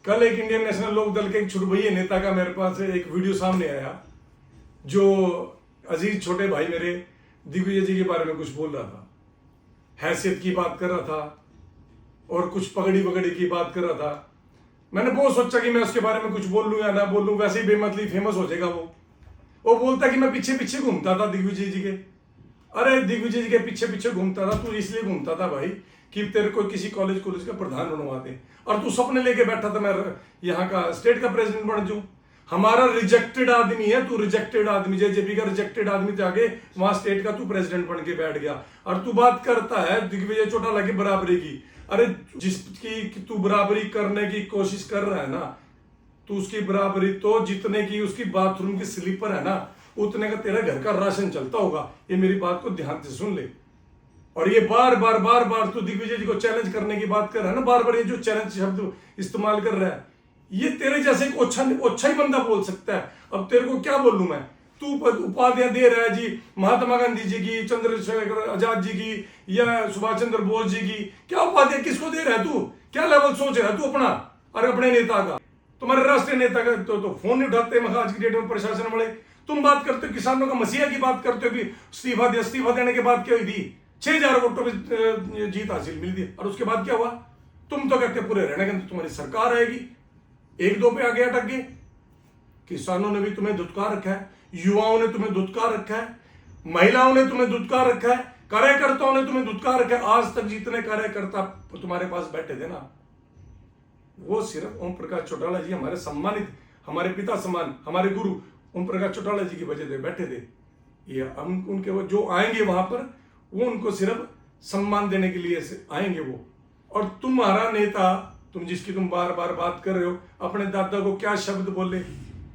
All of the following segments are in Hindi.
कल एक इंडियन नेशनल लोक दल के एक छुटभइये नेता का मेरे पास एक वीडियो सामने आया, जो अजीज छोटे भाई मेरे दिग्विजय जी के बारे में कुछ बोल रहा था, हैसियत की बात कर रहा था और कुछ पगड़ी वगड़ी की बात कर रहा था। मैंने बहुत सोचा कि मैं उसके बारे में कुछ बोल लूं या ना बोल लूं, वैसे ही बेमतलब फेमस हो जाएगा वो बोलता कि मैं पीछे पीछे घूमता था दिग्विजय जी के। अरे दिग्विजय जी के पीछे पीछे घूमता था तू इसलिए घूमता था भाई कि तेरे को किसी कॉलेज का प्रधान बनवा दे, और तू सपने लेके बैठा था मैं यहाँ का स्टेट का प्रेसिडेंट बन जाऊं। हमारा रिजेक्टेड आदमी है तू, रिजेक्टेड आदमी, जेजेपी का रिजेक्टेड आदमी थे, आगे वहां स्टेट का तू प्रेसिडेंट बन के बैठ गया और तू बात करता है दिग्विजय चौटाला की बराबरी की। अरे जिसकी तू बराबरी करने की कोशिश कर रहा है ना, तू उसकी बराबरी तो जितने की उसकी बाथरूम की स्लीपर है ना, उतने का तेरा घर का राशन चलता होगा। ये मेरी बात को ध्यान से सुन ले। और ये बार बार तू दिग्विजय जी को चैलेंज करने की बात कर रहा है ना, बार बार ये जो चैलेंज शब्द इस्तेमाल कर रहा है, ये तेरे जैसे एक ओछा ही बंदा बोल सकता है। अब तेरे को क्या बोलूं मैं, तू उपाधियां दे रहा है जी महात्मा गांधी जी की, चंद्रशेखर आजाद जी की या सुभाष चंद्र बोस जी की, क्या उपाधियां किसको दे रहा है तू? क्या लेवल सोच रहा है तू अपना और अपने नेता का? तुम्हारे राष्ट्रीय नेता का तो फोन नहीं उठाते आज की डेट में प्रशासन वाले। तुम बात करते हो किसानों का मसीहा की बात करते हो कि इस्तीफा देने के बाद क्या हुई थी, 6000 वोटों में जीत हासिल मिली थी, और उसके बाद क्या हुआ? तुम तो कहते पूरे रहने के अंदर तुम्हारी सरकार आएगी, 1-2 पे आगे अटक गए। किसानों ने भी तुम्हें धुतकार रखा है, युवाओं ने तुम्हें धुतकार रखा है, महिलाओं ने तुम्हें धुतकार रखा है, कार्यकर्ताओं ने तुम्हें धुतकार रखा है। आज तक जितने कार्यकर्ता तुम्हारे पास बैठे थे ना, वो सिर्फ ओम प्रकाश चौटाला जी, हमारे सम्मानित, हमारे पिता समान, हमारे गुरु ओम प्रकाश चौटाला जी की वजह से बैठे थे। ये हम उनके वो जो आएंगे वहां पर, वो उनको सिर्फ सम्मान देने के लिए आएंगे वो। और तुम्हारा नेता, तुम जिसकी तुम बार बार बात कर रहे हो, अपने दादा को क्या शब्द बोले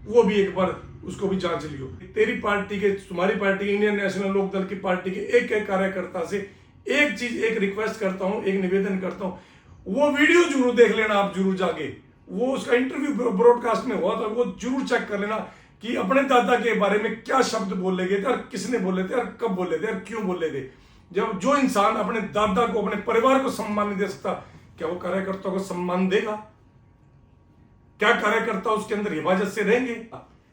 वो भी एक बार उसको भी जांच लियो। तेरी पार्टी के, तुम्हारी पार्टी इंडियन नेशनल लोक दल की पार्टी के एक एक कार्यकर्ता से एक चीज, एक रिक्वेस्ट करता हूं, एक निवेदन करता हूं, वो वीडियो जरूर देख लेना आप, जरूर जाके वो उसका इंटरव्यू ब्रॉडकास्ट में हुआ था, वो जरूर चेक कर लेना कि अपने दादा के बारे में क्या शब्द बोले गए थे और किसने बोले थे और कब बोले थे और क्यों बोले थे। जब जो इंसान अपने दादा को, अपने परिवार को सम्मान नहीं दे सकता, क्या वो कार्यकर्ता को सम्मान देगा? क्या कार्यकर्ता उसके अंदर हिफाजत से रहेंगे?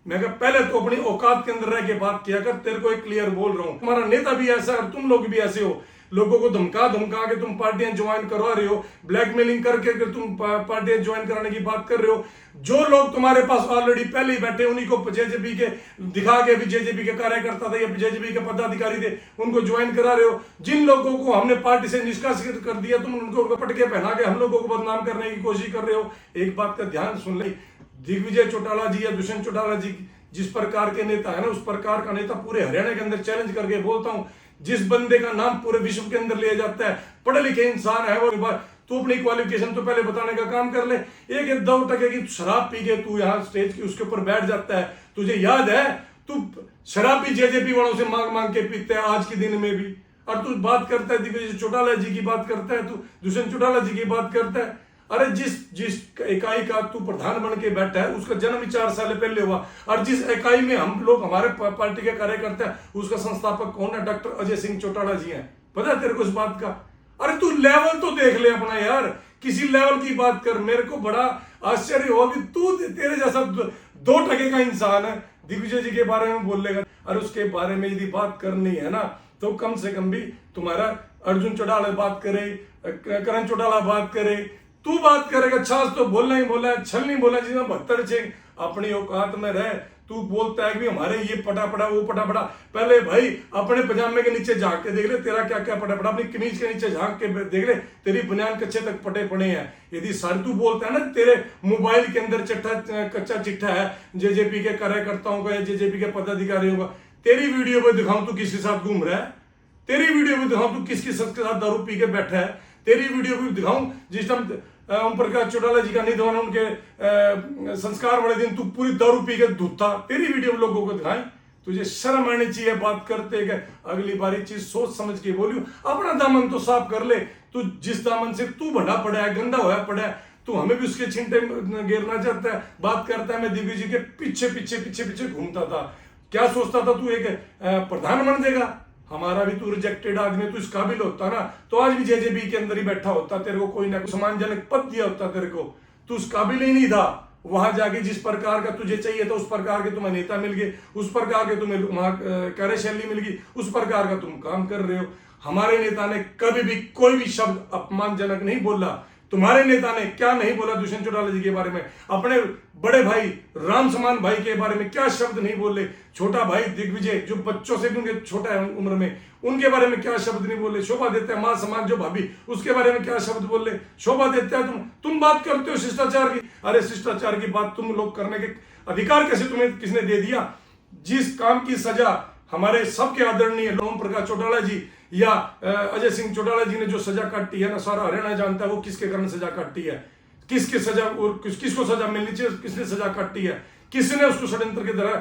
मैं कहा पहले तो अपनी औकात के अंदर रह के बात किया कर। तेरे को एक क्लियर बोल रहा हूं, तुम्हारा नेता भी ऐसा है और तुम लोग भी ऐसे हो। लोगों को धमका के तुम पार्टियां ज्वाइन करवा रहे हो, ब्लैकमेलिंग करके तुम पार्टियां ज्वाइन कराने की बात कर रहे हो। जो लोग तुम्हारे पास ऑलरेडी पहले ही बैठे, उन्हीं को जेजेपी के दिखा के भी जेजेपी के कार्यकर्ता थे या जेजेपी के पदाधिकारी थे, उनको ज्वाइन करा रहे हो। जिन लोगों को हमने पार्टी से निष्कासित कर दिया, तुम उनको पटके पहना के हम लोगों को बदनाम करने की कोशिश कर रहे हो। एक बात का ध्यान सुन ले, दिग्विजय चौटाला जी या दुष्यंत चौटाला जी जिस प्रकार के नेता है ना, उस प्रकार का नेता पूरे हरियाणा के अंदर चैलेंज करके बोलता हूं, जिस बंदे का नाम पूरे विश्व के अंदर लिया जाता है, पढ़े लिखे इंसान है वो, तू अपनी क्वालिफिकेशन तो पहले बताने का काम कर ले। एक 2 टके की शराब पी के तू यहाँ स्टेज की उसके ऊपर बैठ जाता है। तुझे याद है तू शराब भी जेजेपी वालों से मांग के पीते है आज के दिन में भी, और तू बात करता है दिग्विजय चौटाला जी की बात करता है, तू दुष्यंत चौटाला जी की बात करता है। अरे जिस इकाई का तू प्रधान बन के बैठा है, उसका जन्म ही 4 साल पहले हुआ, और जिस इकाई में हम लोग, हमारे पार्टी के कार्यकर्ता है, उसका संस्थापक कौन है? डॉक्टर अजय सिंह चौटाला जी हैं। पता है तेरे को इस बात का? अरे तू लेवल तो देख ले अपना यार, किसी लेवल की बात कर। मेरे को बड़ा आश्चर्य हुआ कि तू, तेरे जैसा 2 टके का इंसान है, दिग्विजय जी के बारे में बोल लेगा। और उसके बारे में यदि बात करनी है ना, तो कम से कम भी तुम्हारा अर्जुन चौटाला बात करे, करण चौटाला बात करे, तू बात करेगा। छाछ तो बोलना ही बोला है, छल नहीं बोला, जिसमें 72 छे अपनी औकात में रहे। तू बोलता है कि हमारे ये पटा पड़ा, वो पटा पड़ा। पहले भाई अपने पजामे के नीचे झांक के देख ले, तेरा क्या क्या पटा पड़ा। अपनी कमीज के नीचे झांक के देख ले, तेरी बनियान कच्चे तक पटे पड़े हैं। यदि सर तू बोलता है ना तेरे मोबाइल के अंदर कच्चा चिट्ठा है जेजेपी के कार्यकर्ताओं का या जेजेपी के पदाधिकारियों का, तेरी वीडियो पे दिखाऊं तू किसके साथ घूम रहा है, तेरी वीडियो पे दिखाऊं तू किसके साथ दारू पी के बैठा है, तेरी वीडियो भी दिखाऊं जिस टाइम ओम प्रकाश चौटाला जी का निधन, उनके संस्कार वाले दिन तू पूरी दारू पी के धुता, तेरी वीडियो लोगों को दिखाएं। तुझे शर्म आनी चाहिए बात करते कि अगली बारी चीज सोच समझ के बोलियो। अपना दामन तो साफ कर ले। तू जिस दामन से तू भड़ा पड़ा है, गंदा हुआ पड़ा है, तू हमें भी उसके छिंटे घेरना चाहता है। बात करता है मैं दिग्विजय के पीछे घूमता था। क्या सोचता था तू एक प्रधान बन देगा? हमारा भी तू रिजेक्टेड आदमी, तू इस काबिल होता ना तो आज भी जेजेबी के अंदर ही बैठा होता, तेरे को कोई ना कोई सम्मानजनक पद दिया होता तेरे को। तू उस काबिल ही नहीं था। वहां जाके जिस प्रकार का तुझे चाहिए था उस प्रकार के तुम्हें नेता मिल गए, उस प्रकार के तुम्हें वहां कार्यशैली मिल गई, उस प्रकार का तुम काम कर रहे हो। हमारे नेता ने कभी भी कोई भी शब्द अपमानजनक नहीं बोला। तुम्हारे नेता ने क्या नहीं बोला दुष्यंत चौटाला जी के बारे में, अपने बड़े भाई राम समान भाई के बारे में क्या शब्द नहीं बोले, छोटा भाई दिग्विजय जो बच्चों से भी उनके छोटा है उम्र में, उनके बारे में क्या शब्द नहीं बोले, शोभा देते हैं मां समान जो भाभी उसके बारे में क्या शब्द बोले, शोभा देते हैं तुम बात करते हो शिष्टाचार की। अरे शिष्टाचार की बात तुम लोग करने के अधिकार कैसे तुम्हें किसने दे दिया? जिस काम की सजा हमारे सबके आदरणीय ओम प्रकाश चौटाला जी या अजय सिंह चौटाला जी ने जो सजा काटी है ना, सारा हरियाणा जानता है वो किसके कारण सजा काटी है, किसके सजा और किसको सजा मिलनी चाहिए, किसने सजा काटी है, किसने उसको षड्यंत्र के द्वारा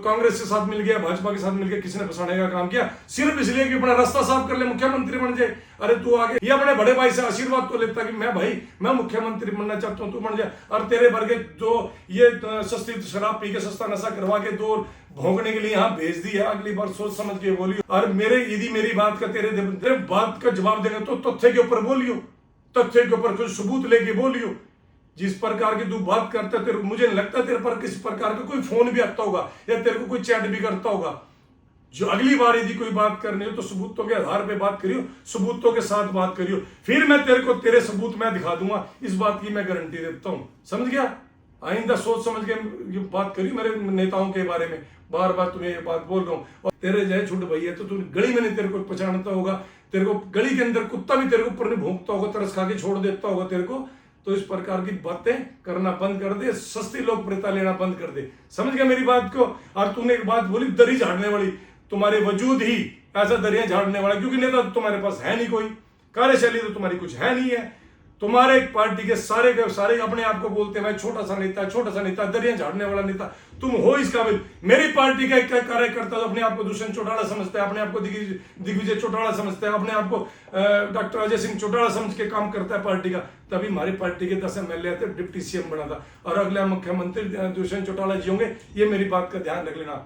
कांग्रेस के साथ मिल गया, भाजपा के साथ मिल गया, किसने फंसाने का काम किया, सिर्फ इसलिए कि अपना रास्ता साफ कर ले, मुख्यमंत्री बन जाए। अरे तू आगे ये अपने बड़े भाई से आशीर्वाद तो लेता कि मैं मुख्यमंत्री बनना चाहता हूं, तू बन जाए। और तेरे वर्गे जो ये सस्ती शराब पी के सस्ता नशा करवा के दो भोंकने के लिए यहाँ भेज दी है, अगली बार सोच समझ के बोलियो। और यदि मेरी बात का तेरे बात का जवाब देगा तो तथ्य के ऊपर बोलियो, तथ्य के ऊपर कुछ सबूत लेके बोलियो। जिस प्रकार की तू बात करता है मुझे नहीं लगता तेरे पर किसी प्रकार का कोई फोन भी आता होगा या तेरे को कोई चैट भी करता होगा। जो अगली बार यदि कोई बात करनी हो तो सबूतों के आधार पे बात करियो, सबूतों के साथ बात करियो, फिर मैं तेरे सबूत मैं दिखा दूंगा, इस बात की मैं गारंटी देता हूं। समझ गया? आइंदा सोच समझ के ये बात करियो मेरे नेताओं के बारे में। बार बार तुम्हें ये बात बोल रहा हूँ। और तेरे जय छुट भैया तो तू गली में नहीं तेरे को पहचानता होगा, तेरे को गली के अंदर कुत्ता भी तेरे को ऊपर नहीं भोंकता होगा, तरस खा के छोड़ देता होगा तेरे को। तो इस प्रकार की बातें करना बंद कर दे, सस्ती लोकप्रियता लेना बंद कर दे। समझ गया मेरी बात को? और तूने एक बात बोली दरी झाड़ने वाली, तुम्हारे वजूद ही ऐसा दरिया झाड़ने वाला, क्योंकि नेता तो तुम्हारे पास है नहीं, कोई कार्यशैली तो तुम्हारी कुछ है नहीं है। तुम्हारे पार्टी के सारे अपने आप को बोलते हैं मैं छोटा सा नेता, दरिया झाड़ने वाला नेता तुम हो इस काबिल। मेरी पार्टी का एक कार्यकर्ता अपने आप को दुष्यंत चौटाला समझता है, अपने आप को दिग्विजय चौटाला समझता है, अपने आप को डॉक्टर अजय सिंह चौटाला समझ के काम करता है पार्टी का, तभी हमारी पार्टी के 10 MLA थे, डिप्टी CM बना था, और अगला मुख्यमंत्री दुष्यंत चौटाला जी होंगे। ये मेरी बात का ध्यान रख लेना।